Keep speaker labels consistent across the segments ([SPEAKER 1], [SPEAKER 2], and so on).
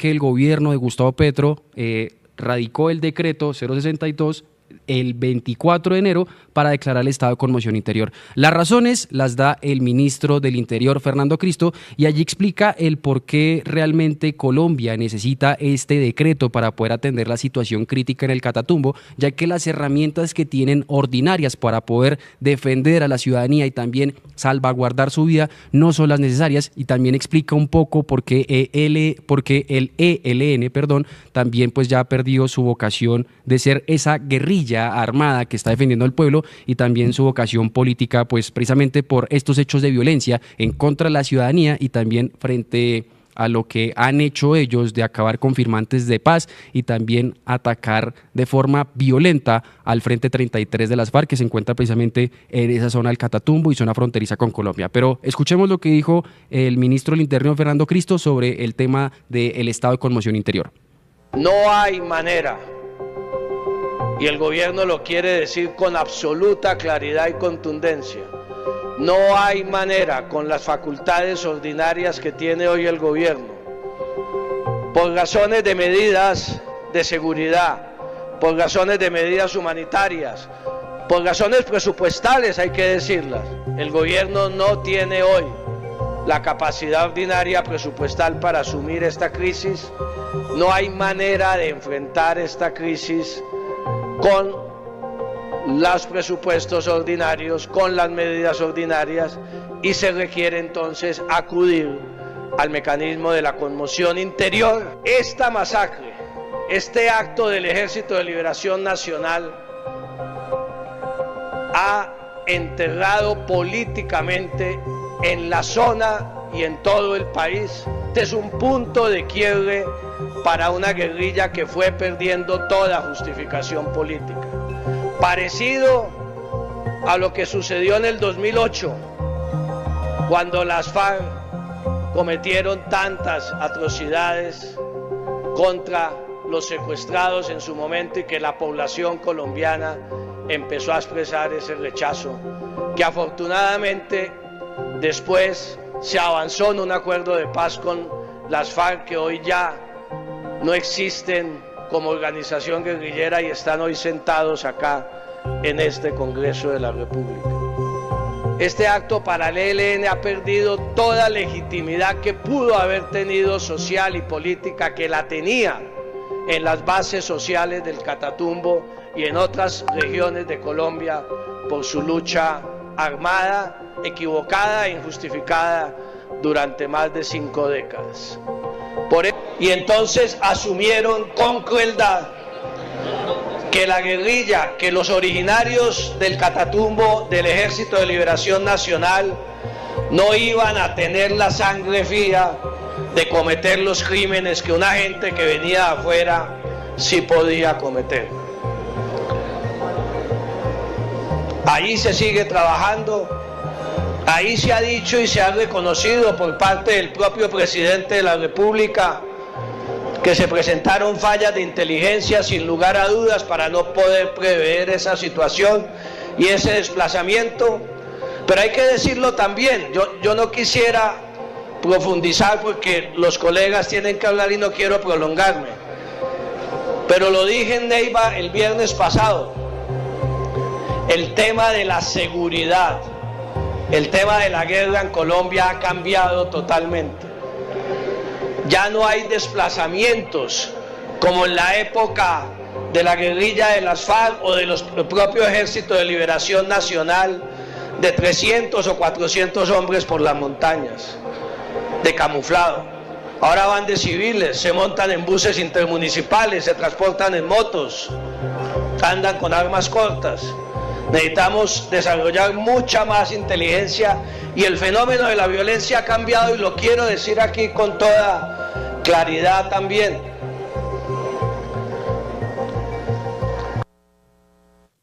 [SPEAKER 1] que el gobierno de Gustavo Petro radicó el decreto 062 el 24 de enero para declarar el estado de conmoción interior. Las razones las da el ministro del Interior, Fernando Cristo, y allí explica el por qué realmente Colombia necesita este decreto para poder atender la situación crítica en el Catatumbo, ya que las herramientas que tienen ordinarias para poder defender a la ciudadanía y también salvaguardar su vida no son las necesarias, y también explica un poco por qué el ELN, también pues ya ha perdido su vocación de ser esa guerrilla armada que está defendiendo al pueblo, y también su vocación política, pues precisamente por estos hechos de violencia en contra de la ciudadanía y también frente a lo que han hecho ellos de acabar con firmantes de paz y también atacar de forma violenta al Frente 33 de las FARC, que se encuentra precisamente en esa zona del Catatumbo y zona fronteriza con Colombia. Pero escuchemos lo que dijo el ministro del Interior, Fernando Cristo, sobre el tema del estado de conmoción interior.
[SPEAKER 2] No hay manera, y el gobierno lo quiere decir con absoluta claridad y contundencia, no hay manera con las facultades ordinarias que tiene hoy el gobierno, por razones de medidas de seguridad, por razones de medidas humanitarias, por razones presupuestales, hay que decirlas. El gobierno no tiene hoy la capacidad ordinaria presupuestal para asumir esta crisis. No hay manera de enfrentar esta crisis con los presupuestos ordinarios, con las medidas ordinarias, y se requiere entonces acudir al mecanismo de la conmoción interior. Esta masacre, este acto del Ejército de Liberación Nacional ha enterrado políticamente en la zona y en todo el país. Este es un punto de quiebre para una guerrilla que fue perdiendo toda justificación política. Parecido a lo que sucedió en el 2008, cuando las FARC cometieron tantas atrocidades contra los secuestrados en su momento, y que la población colombiana empezó a expresar ese rechazo, que afortunadamente después se avanzó en un acuerdo de paz con las FARC, que hoy ya no existen como organización guerrillera y están hoy sentados acá en este Congreso de la República. Este acto para el ELN ha perdido toda legitimidad que pudo haber tenido social y política, que la tenía en las bases sociales del Catatumbo y en otras regiones de Colombia, por su lucha armada, equivocada e injustificada durante más de 5 décadas. Y entonces asumieron con crueldad que la guerrilla, que los originarios del Catatumbo, del Ejército de Liberación Nacional, no iban a tener la sangre fría de cometer los crímenes que una gente que venía de afuera sí podía cometer. Ahí se sigue trabajando, ahí se ha dicho y se ha reconocido por parte del propio presidente de la República que se presentaron fallas de inteligencia sin lugar a dudas para no poder prever esa situación y ese desplazamiento. Pero hay que decirlo también, yo no quisiera profundizar porque los colegas tienen que hablar y no quiero prolongarme, pero lo dije en Neiva el viernes pasado, el tema de la seguridad, el tema de la guerra en Colombia ha cambiado totalmente. Ya no hay desplazamientos como en la época de la guerrilla de las FARC o del propio Ejército de Liberación Nacional, de 300 o 400 hombres por las montañas, de camuflado. Ahora van de civiles, se montan en buses intermunicipales, se transportan en motos, andan con armas cortas. Necesitamos desarrollar mucha más inteligencia, y el fenómeno de la violencia ha cambiado, y lo quiero decir aquí con toda claridad también.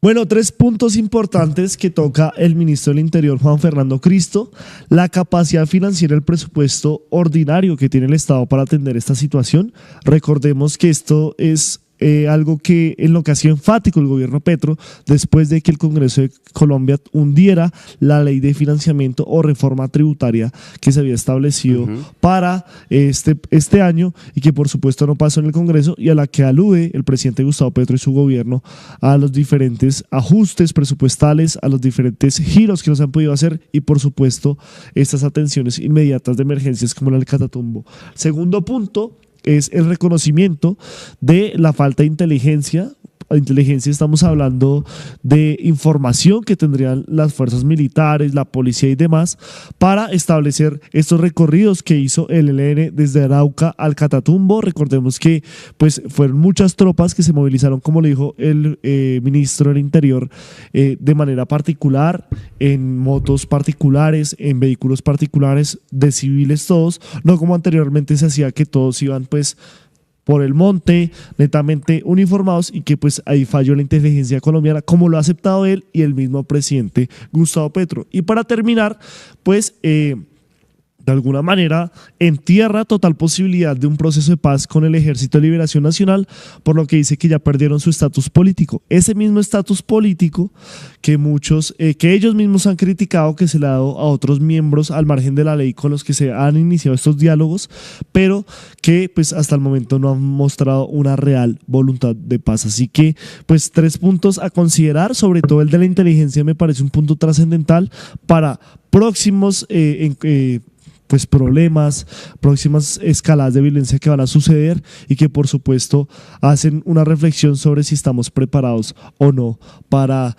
[SPEAKER 3] Bueno, 3 puntos importantes que toca el ministro del Interior, Juan Fernando Cristo: la capacidad financiera, el presupuesto ordinario que tiene el Estado para atender esta situación. Recordemos que esto es algo que en lo que ha sido enfático el gobierno Petro después de que el Congreso de Colombia hundiera la ley de financiamiento o reforma tributaria que se había establecido para este año y que por supuesto no pasó en el Congreso, y a la que alude el presidente Gustavo Petro y su gobierno a los diferentes ajustes presupuestales, a los diferentes giros que no se han podido hacer y por supuesto estas atenciones inmediatas de emergencias como la del Catatumbo. Segundo punto es el reconocimiento de la falta de inteligencia. Inteligencia, estamos hablando de información que tendrían las fuerzas militares, la policía y demás para establecer estos recorridos que hizo el ELN desde Arauca al Catatumbo. Recordemos que pues fueron muchas tropas que se movilizaron, como le dijo el ministro del Interior, de manera particular, en motos particulares, en vehículos particulares, de civiles todos, no como anteriormente se hacía, que todos iban pues por el monte, netamente uniformados, y que pues ahí falló la inteligencia colombiana, como lo ha aceptado él y el mismo presidente Gustavo Petro. Y para terminar, pues de alguna manera entierra total posibilidad de un proceso de paz con el Ejército de Liberación Nacional, por lo que dice que ya perdieron su estatus político. Ese mismo estatus político que que ellos mismos han criticado, que se le ha dado a otros miembros al margen de la ley con los que se han iniciado estos diálogos, pero que pues hasta el momento no han mostrado una real voluntad de paz. Así que pues 3 puntos a considerar, sobre todo el de la inteligencia me parece un punto trascendental para próximos pues problemas, próximas escaladas de violencia que van a suceder y que por supuesto hacen una reflexión sobre si estamos preparados o no para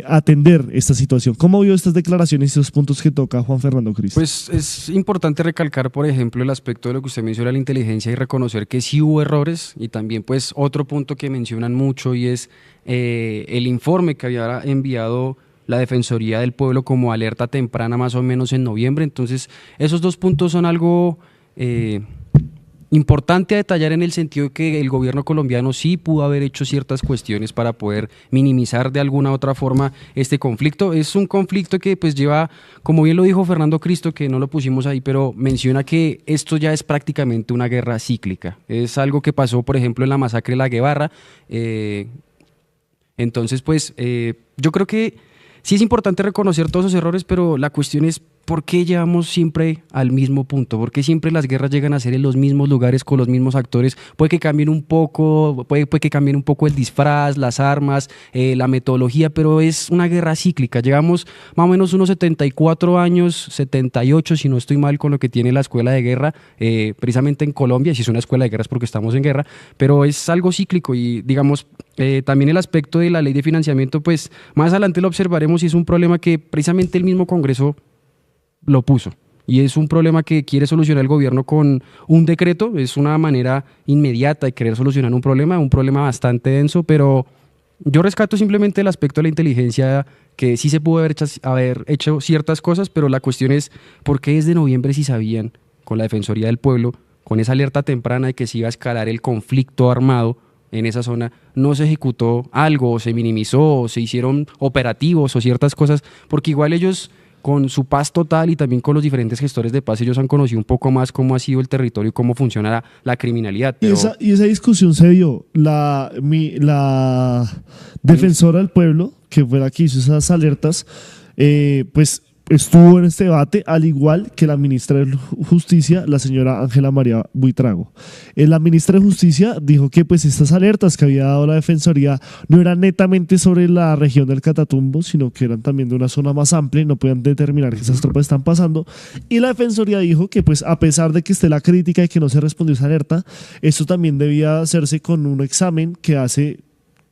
[SPEAKER 3] atender esta situación. ¿Cómo vio estas declaraciones y estos puntos que toca Juan Fernando Cristo?
[SPEAKER 1] Pues es importante recalcar, por ejemplo, el aspecto de lo que usted menciona, la inteligencia, y reconocer que sí hubo errores, y también pues otro punto que mencionan mucho y es el informe que había enviado la Defensoría del Pueblo como alerta temprana más o menos en noviembre. Entonces esos 2 puntos son algo importante a detallar, en el sentido de que el gobierno colombiano sí pudo haber hecho ciertas cuestiones para poder minimizar de alguna u otra forma este conflicto. Es un conflicto que pues lleva, como bien lo dijo Fernando Cristo, que no lo pusimos ahí, pero menciona que esto ya es prácticamente una guerra cíclica. Es algo que pasó, por ejemplo, en la masacre de La Guevara. Entonces pues yo creo que sí es importante reconocer todos esos errores, pero la cuestión es ¿por qué llegamos siempre al mismo punto? ¿Por qué siempre las guerras llegan a ser en los mismos lugares con los mismos actores? Puede que cambien un poco, puede que cambien un poco el disfraz, las armas, la metodología, pero es una guerra cíclica. Llevamos más o menos unos 74 años, 78 si no estoy mal, con lo que tiene la escuela de guerra, precisamente en Colombia. Si es una escuela de guerra es porque estamos en guerra, pero es algo cíclico. Y digamos, también el aspecto de la ley de financiamiento, pues más adelante lo observaremos, y es un problema que precisamente el mismo Congreso lo puso, y es un problema que quiere solucionar el gobierno con un decreto. Es una manera inmediata de querer solucionar un problema bastante denso, pero yo rescato simplemente el aspecto de la inteligencia, que sí se pudo haber hecho ciertas cosas, pero la cuestión es ¿por qué desde noviembre, si sabían, con la Defensoría del Pueblo, con esa alerta temprana de que se iba a escalar el conflicto armado en esa zona, no se ejecutó algo, o se minimizó, o se hicieron operativos o ciertas cosas? Porque igual ellos, con su paz total y también con los diferentes gestores de paz, ellos han conocido un poco más cómo ha sido el territorio y cómo funciona la criminalidad. Pero
[SPEAKER 3] Y esa discusión se dio. La defensora del pueblo, que fue la que hizo esas alertas, pues estuvo en este debate, al igual que la ministra de Justicia, la señora Ángela María Buitrago. La ministra de Justicia dijo que pues estas alertas que había dado la Defensoría no eran netamente sobre la región del Catatumbo, sino que eran también de una zona más amplia y no podían determinar que esas tropas están pasando. Y la Defensoría dijo que pues a pesar de que esté la crítica y que no se respondió esa alerta, esto también debía hacerse con un examen que hace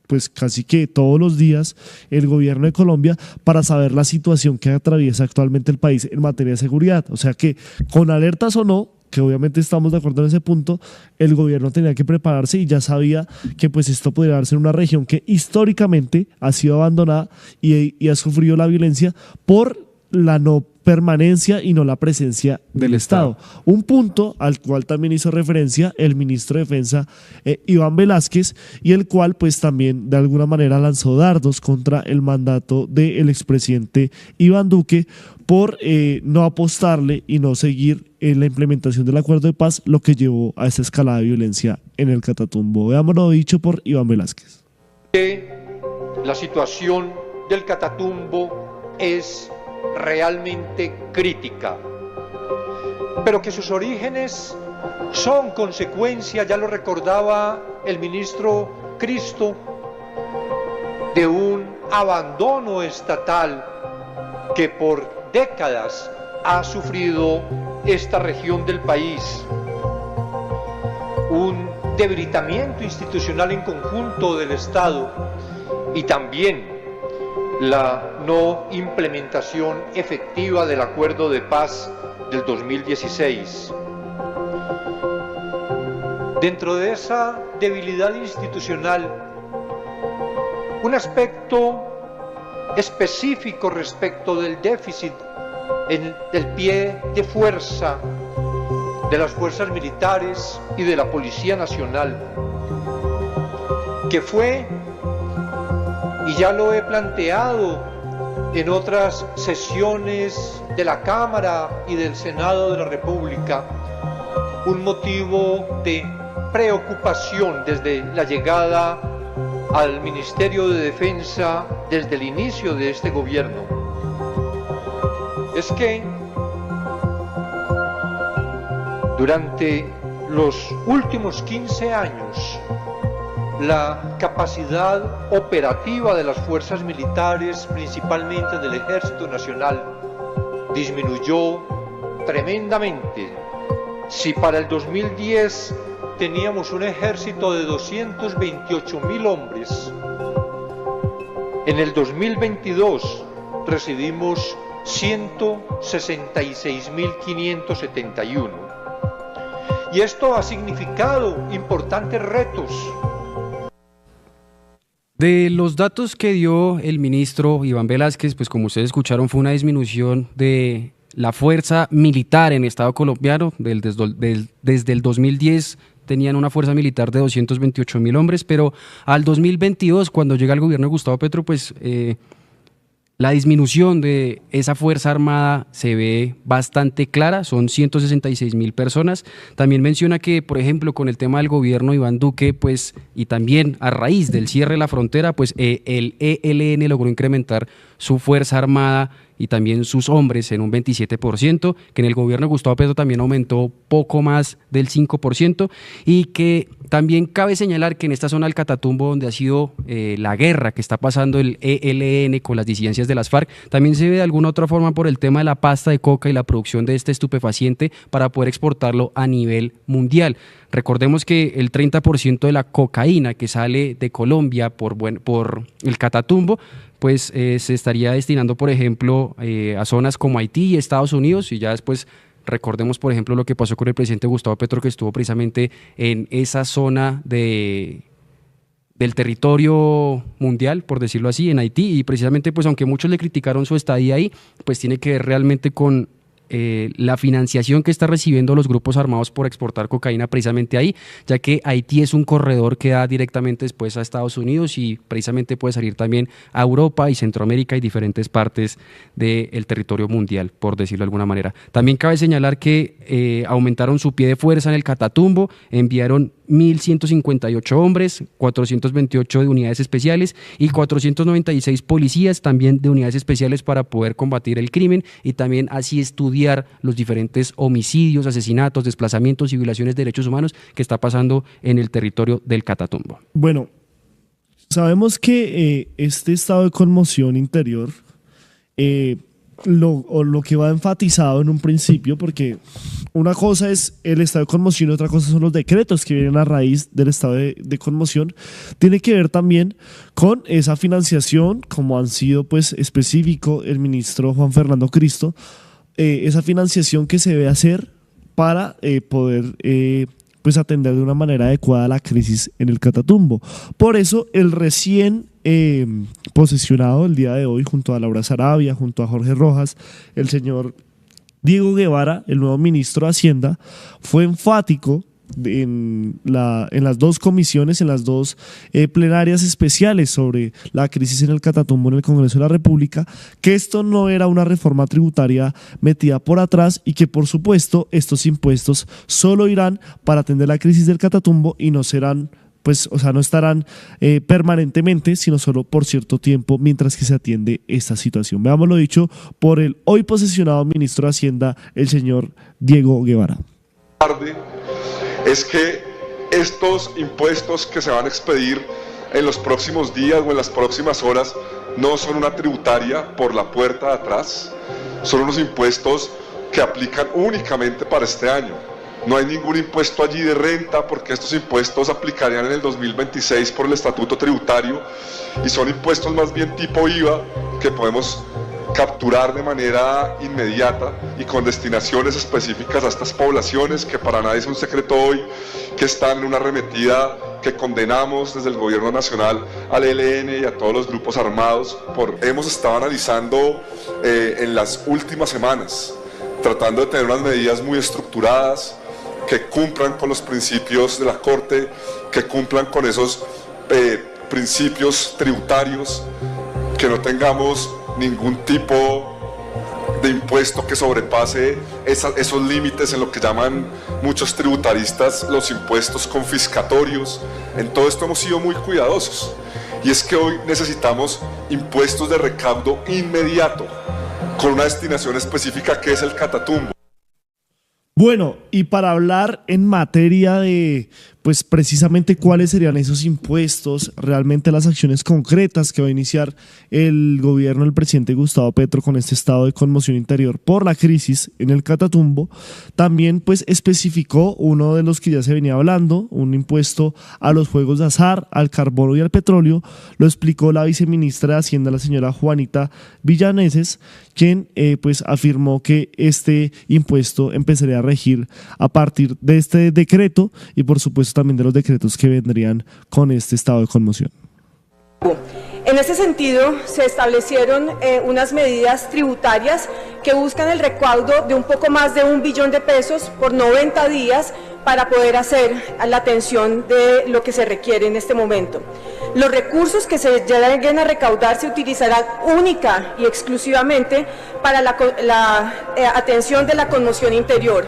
[SPEAKER 3] pues casi que todos los días el gobierno de Colombia, para saber la situación que atraviesa actualmente el país en materia de seguridad. O sea que con alertas o no, que obviamente estamos de acuerdo en ese punto, el gobierno tenía que prepararse y ya sabía que pues esto podría darse en una región que históricamente ha sido abandonada y ha sufrido la violencia por la no permanencia y no la presencia del Estado. Un punto al cual también hizo referencia el ministro de Defensa Iván Velásquez, y el cual pues también de alguna manera lanzó dardos contra el mandato del expresidente Iván Duque por no apostarle y no seguir en la implementación del acuerdo de paz, lo que llevó a esta escalada de violencia en el Catatumbo. Veamos lo dicho por Iván Velásquez.
[SPEAKER 4] La situación del Catatumbo es realmente crítica, pero que sus orígenes son consecuencia, ya lo recordaba el ministro Cristo, de un abandono estatal que por décadas ha sufrido esta región del país, un debilitamiento institucional en conjunto del Estado y también la no implementación efectiva del acuerdo de paz del 2016. Dentro de esa debilidad institucional, un aspecto específico respecto del déficit del pie de fuerza de las fuerzas militares y de la Policía Nacional, que fue, y ya lo he planteado en otras sesiones de la Cámara y del Senado de la República, un motivo de preocupación desde la llegada al Ministerio de Defensa, desde el inicio de este gobierno. Es que durante los últimos 15 años, la capacidad operativa de las fuerzas militares, principalmente del Ejército Nacional, disminuyó tremendamente. Si para el 2010 teníamos un ejército de 228.000 hombres, en el 2022 recibimos 166.571. Y esto ha significado importantes retos.
[SPEAKER 1] De los datos que dio el ministro Iván Velásquez, pues como ustedes escucharon, fue una disminución de la fuerza militar en Estado colombiano. Desde el 2010 tenían una fuerza militar de 228.000 hombres, pero al 2022, cuando llega el gobierno de Gustavo Petro, pues la disminución de esa fuerza armada se ve bastante clara, son 166.000 personas. También menciona que, por ejemplo, con el tema del gobierno de Iván Duque, pues, y también a raíz del cierre de la frontera, pues el ELN logró incrementar su fuerza armada y también sus hombres en un 27%, que en el gobierno de Gustavo Petro también aumentó poco más del 5%, y que también cabe señalar que en esta zona del Catatumbo, donde ha sido la guerra que está pasando el ELN con las disidencias de las FARC, también se ve de alguna otra forma por el tema de la pasta de coca y la producción de este estupefaciente para poder exportarlo a nivel mundial. Recordemos que el 30% de la cocaína que sale de Colombia por el Catatumbo, pues se estaría destinando, por ejemplo, a zonas como Haití y Estados Unidos, y ya después recordemos, por ejemplo, lo que pasó con el presidente Gustavo Petro, que estuvo precisamente en esa zona del territorio mundial, por decirlo así, en Haití, y precisamente, pues aunque muchos le criticaron su estadía ahí, pues tiene que ver realmente con la financiación que está recibiendo los grupos armados por exportar cocaína precisamente ahí, ya que Haití es un corredor que da directamente después a Estados Unidos y precisamente puede salir también a Europa y Centroamérica y diferentes partes del territorio mundial, por decirlo de alguna manera. También cabe señalar que aumentaron su pie de fuerza en el Catatumbo, enviaron 1.158 hombres, 428 de unidades especiales y 496 policías también de unidades especiales para poder combatir el crimen y también así estudiar los diferentes homicidios, asesinatos, desplazamientos y violaciones de derechos humanos que está pasando en el territorio del Catatumbo.
[SPEAKER 3] Bueno, sabemos que este estado de conmoción interior lo que va enfatizado en un principio, porque una cosa es el estado de conmoción y otra cosa son los decretos que vienen a raíz del estado de conmoción, tiene que ver también con esa financiación, como han sido pues específico el ministro Juan Fernando Cristo, esa financiación que se debe hacer para poder pues atender de una manera adecuada la crisis en el Catatumbo. Por eso el recién posesionado el día de hoy junto a Laura Sarabia, junto a Jorge Rojas, el señor Diego Guevara, el nuevo ministro de Hacienda, fue enfático en las dos comisiones, en las dos plenarias especiales sobre la crisis en el Catatumbo en el Congreso de la República, que esto no era una reforma tributaria metida por atrás y que por supuesto estos impuestos solo irán para atender la crisis del Catatumbo y no serán, pues, o sea, no estarán permanentemente, sino solo por cierto tiempo mientras que se atiende esta situación. Veamos lo dicho por el hoy posesionado ministro de Hacienda, el señor Diego Guevara.
[SPEAKER 5] Es que estos impuestos que se van a expedir en los próximos días o en las próximas horas no son una tributaria por la puerta de atrás, son unos impuestos que aplican únicamente para este año. No hay ningún impuesto allí de renta porque estos impuestos aplicarían en el 2026 por el estatuto tributario y son impuestos más bien tipo IVA que podemos capturar de manera inmediata y con destinaciones específicas a estas poblaciones que para nadie es un secreto hoy, que están en una arremetida que condenamos desde el gobierno nacional al ELN y a todos los grupos armados. Hemos estado analizando en las últimas semanas, tratando de tener unas medidas muy estructuradas, que cumplan con los principios de la Corte, que cumplan con esos principios tributarios, que no tengamos ningún tipo de impuesto que sobrepase esos límites en lo que llaman muchos tributaristas los impuestos confiscatorios. En todo esto hemos sido muy cuidadosos y es que hoy necesitamos impuestos de recaudo inmediato con una destinación específica que es el Catatumbo.
[SPEAKER 3] Bueno, y para hablar en materia de, pues precisamente cuáles serían esos impuestos, realmente las acciones concretas que va a iniciar el gobierno del presidente Gustavo Petro con este estado de conmoción interior por la crisis en el Catatumbo, también pues especificó uno de los que ya se venía hablando, un impuesto a los juegos de azar, al carbono y al petróleo. Lo explicó la viceministra de Hacienda, la señora Juanita Villaneses, quien pues afirmó que este impuesto empezaría a regir a partir de este decreto y por supuesto también de los decretos que vendrían con este estado de conmoción.
[SPEAKER 6] En ese sentido, se establecieron unas medidas tributarias que buscan el recaudo de un poco más de 1 billón de pesos por 90 días para poder hacer la atención de lo que se requiere en este momento. Los recursos que se lleguen a recaudar se utilizarán única y exclusivamente para la atención de la conmoción interior.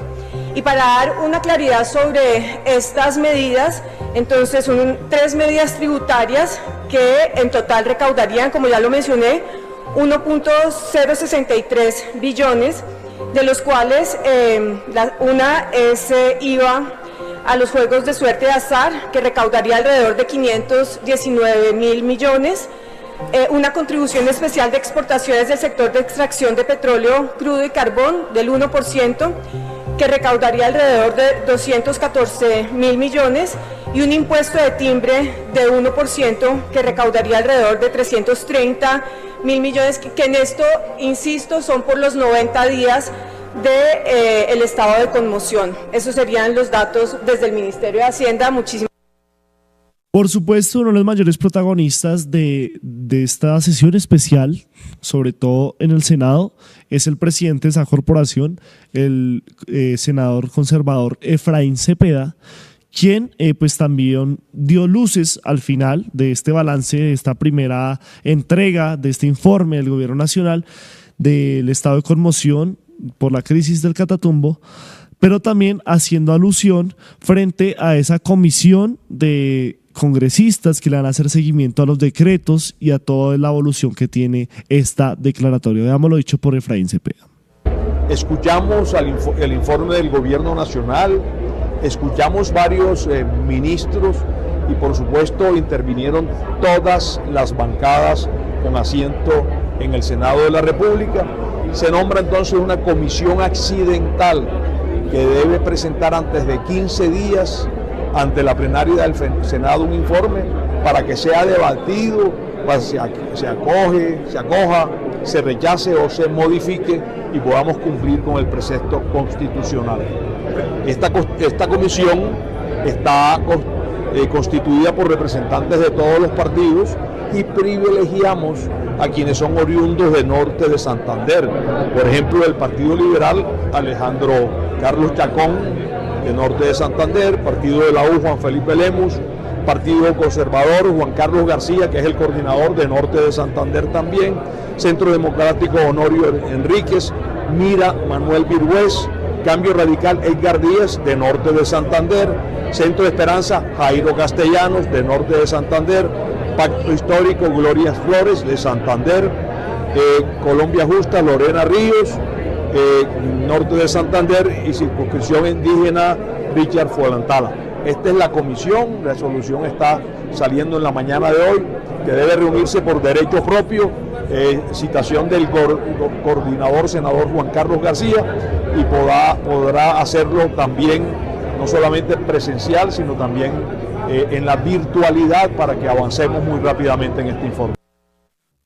[SPEAKER 6] Y para dar una claridad sobre estas medidas, entonces son 3 medidas tributarias que en total recaudarían, como ya lo mencioné, 1.063 billones, de los cuales una es IVA a los juegos de suerte de azar, que recaudaría alrededor de 519.000 millones, una contribución especial de exportaciones del sector de extracción de petróleo crudo y carbón del 1%, que recaudaría alrededor de 214.000 millones, y un impuesto de timbre de 1% que recaudaría alrededor de 330.000 millones, que en esto, insisto, son por los 90 días del estado de conmoción. Esos serían los datos desde el Ministerio de Hacienda. Muchísimas gracias.
[SPEAKER 3] Por supuesto, uno de los mayores protagonistas de esta sesión especial, sobre todo en el Senado, es el presidente de esa corporación, el senador conservador Efraín Cepeda, quien pues también dio luces al final de este balance, de esta primera entrega de este informe del Gobierno Nacional del estado de conmoción por la crisis del Catatumbo, pero también haciendo alusión frente a esa comisión de congresistas que le van a hacer seguimiento a los decretos y a toda la evolución que tiene esta declaratoria. Veamos lo dicho por Efraín Cepeda.
[SPEAKER 7] Escuchamos el informe del Gobierno Nacional, escuchamos varios ministros y por supuesto intervinieron todas las bancadas con asiento en el Senado de la República. Se nombra entonces una comisión accidental que debe presentar antes de 15 días ante la plenaria del Senado un informe para que sea debatido, se acoja, se rechace o se modifique y podamos cumplir con el precepto constitucional. Esta comisión está constituida por representantes de todos los partidos y privilegiamos a quienes son oriundos de norte de Santander. Por ejemplo, del Partido Liberal, Alejandro Carlos Chacón, de norte de Santander, Partido de la U, Juan Felipe Lemus, Partido Conservador, Juan Carlos García, que es el coordinador de norte de Santander también, Centro Democrático, Honorio Enríquez, Mira, Manuel Virgüez, Cambio Radical, Edgar Díez, de norte de Santander, Centro de Esperanza, Jairo Castellanos, de norte de Santander, Pacto Histórico, Gloria Flores, de Santander, Colombia Justa, Lorena Ríos, norte de Santander, y circunscripción indígena, Richard Fualantala. Esta es la comisión, la resolución está saliendo en la mañana de hoy, que debe reunirse por derecho propio, citación del coordinador senador Juan Carlos García, y podrá hacerlo también, no solamente presencial, sino también en la virtualidad, para que avancemos muy rápidamente en este informe.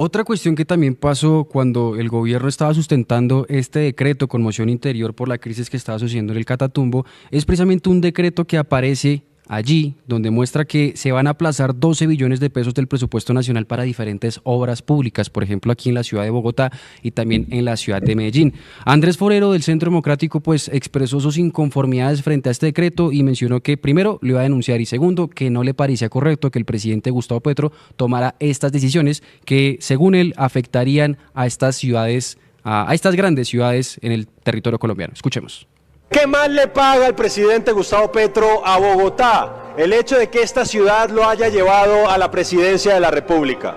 [SPEAKER 1] Otra cuestión que también pasó cuando el gobierno estaba sustentando este decreto con moción interior por la crisis que estaba sucediendo en el Catatumbo es precisamente un decreto que aparece allí, donde muestra que se van a aplazar 12 billones de pesos del presupuesto nacional para diferentes obras públicas, por ejemplo aquí en la ciudad de Bogotá y también en la ciudad de Medellín. Andrés Forero del Centro Democrático pues expresó sus inconformidades frente a este decreto y mencionó que primero lo iba a denunciar y segundo que no le parecía correcto que el presidente Gustavo Petro tomara estas decisiones que según él afectarían a estas ciudades, a estas grandes ciudades en el territorio colombiano. Escuchemos.
[SPEAKER 8] ¿Qué más le paga el presidente Gustavo Petro a Bogotá? El hecho de que esta ciudad lo haya llevado a la presidencia de la República.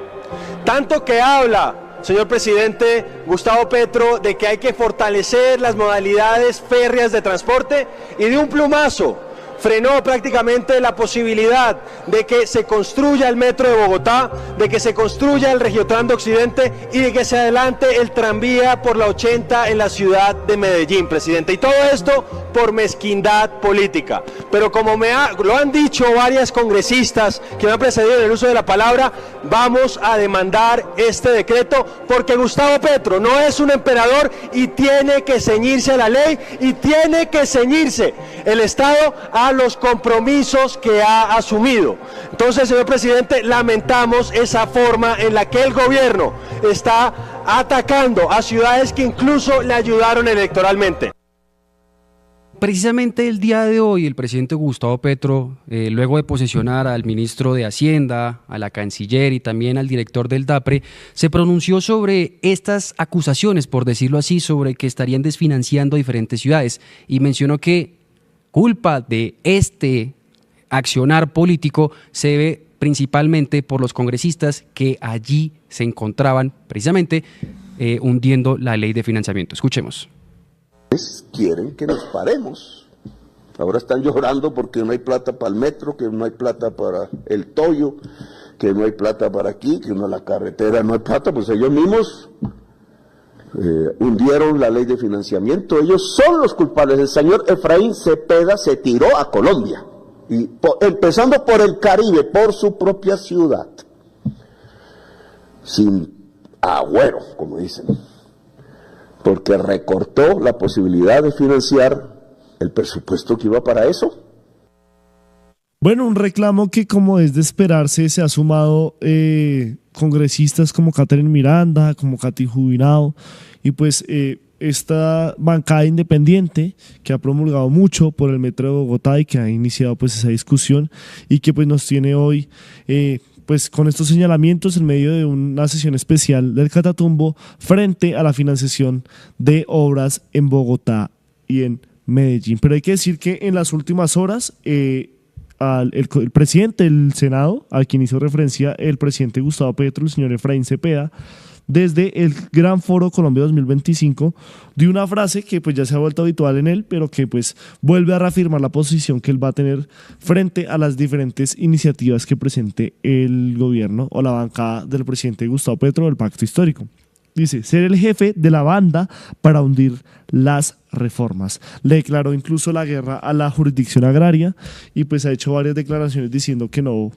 [SPEAKER 8] Tanto que habla, señor presidente Gustavo Petro, de que hay que fortalecer las modalidades férreas de transporte y de un plumazo frenó prácticamente la posibilidad de que se construya el metro de Bogotá, de que se construya el Regiotrans de Occidente y de que se adelante el tranvía por la 80 en la ciudad de Medellín, presidente. Y todo esto por mezquindad política. Pero como lo han dicho varias congresistas que me han precedido en el uso de la palabra, vamos a demandar este decreto porque Gustavo Petro no es un emperador y tiene que ceñirse a la ley y tiene que ceñirse el Estado a los compromisos que ha asumido. Entonces, señor presidente, lamentamos esa forma en la que el gobierno está atacando a ciudades que incluso le ayudaron electoralmente.
[SPEAKER 1] Precisamente el día de hoy, el presidente Gustavo Petro, luego de posesionar al ministro de Hacienda, a la canciller y también al director del DAPRE, se pronunció sobre estas acusaciones, por decirlo así, sobre que estarían desfinanciando diferentes ciudades y mencionó que culpa de este accionar político se debe principalmente por los congresistas que allí se encontraban precisamente hundiendo la ley de financiamiento. Escuchemos.
[SPEAKER 9] Quieren que nos paremos. Ahora están llorando porque no hay plata para el metro, que no hay plata para el Toyo, que no hay plata para aquí, que no la carretera no hay plata, pues ellos mismos hundieron la ley de financiamiento. Ellos son los culpables. El señor Efraín Cepeda se tiró a Colombia, y empezando por el Caribe, por su propia ciudad, sin agüero, como dicen, porque recortó la posibilidad de financiar el presupuesto que iba para eso.
[SPEAKER 3] Bueno, un reclamo que, como es de esperarse, se ha sumado congresistas como Catherine Miranda, como Katy Jubinado, y pues esta bancada independiente que ha promulgado mucho por el Metro de Bogotá y que ha iniciado pues esa discusión y que pues nos tiene hoy pues con estos señalamientos en medio de una sesión especial del Catatumbo frente a la financiación de obras en Bogotá y en Medellín. Pero hay que decir que en las últimas horas el presidente del Senado, al quien hizo referencia el presidente Gustavo Petro, el señor Efraín Cepeda, desde el Gran Foro Colombia 2025, dio una frase que pues ya se ha vuelto habitual en él, pero que pues vuelve a reafirmar la posición que él va a tener frente a las diferentes iniciativas que presente el gobierno o la bancada del presidente Gustavo Petro del Pacto Histórico. Dice, ser el jefe de la banda para hundir las reformas. Le declaró incluso la guerra a la jurisdicción agraria y pues ha hecho varias declaraciones diciendo que no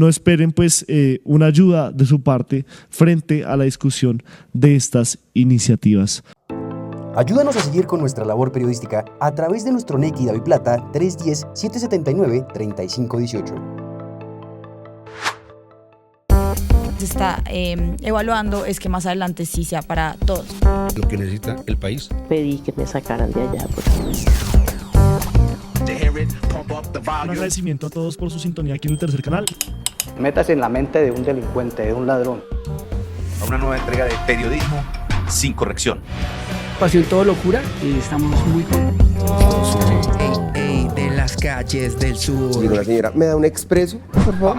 [SPEAKER 3] esperen pues una ayuda de su parte frente a la discusión de estas iniciativas.
[SPEAKER 10] Ayúdanos a seguir con nuestra labor periodística a través de nuestro NEC y DaviPlata 310-779-3518.
[SPEAKER 11] se está evaluando es que más adelante sí sea para todos.
[SPEAKER 12] Lo que necesita el país.
[SPEAKER 13] Pedí que me sacaran de allá.
[SPEAKER 3] Un agradecimiento a todos por su sintonía aquí en el tercer canal.
[SPEAKER 14] Métase en la mente de un delincuente, de un ladrón.
[SPEAKER 15] A una nueva entrega de Periodismo sin corrección.
[SPEAKER 16] Pasión todo locura y estamos muy contentos.
[SPEAKER 17] De las calles del sur.
[SPEAKER 18] Digo, la señora, ¿me da un expreso, por favor?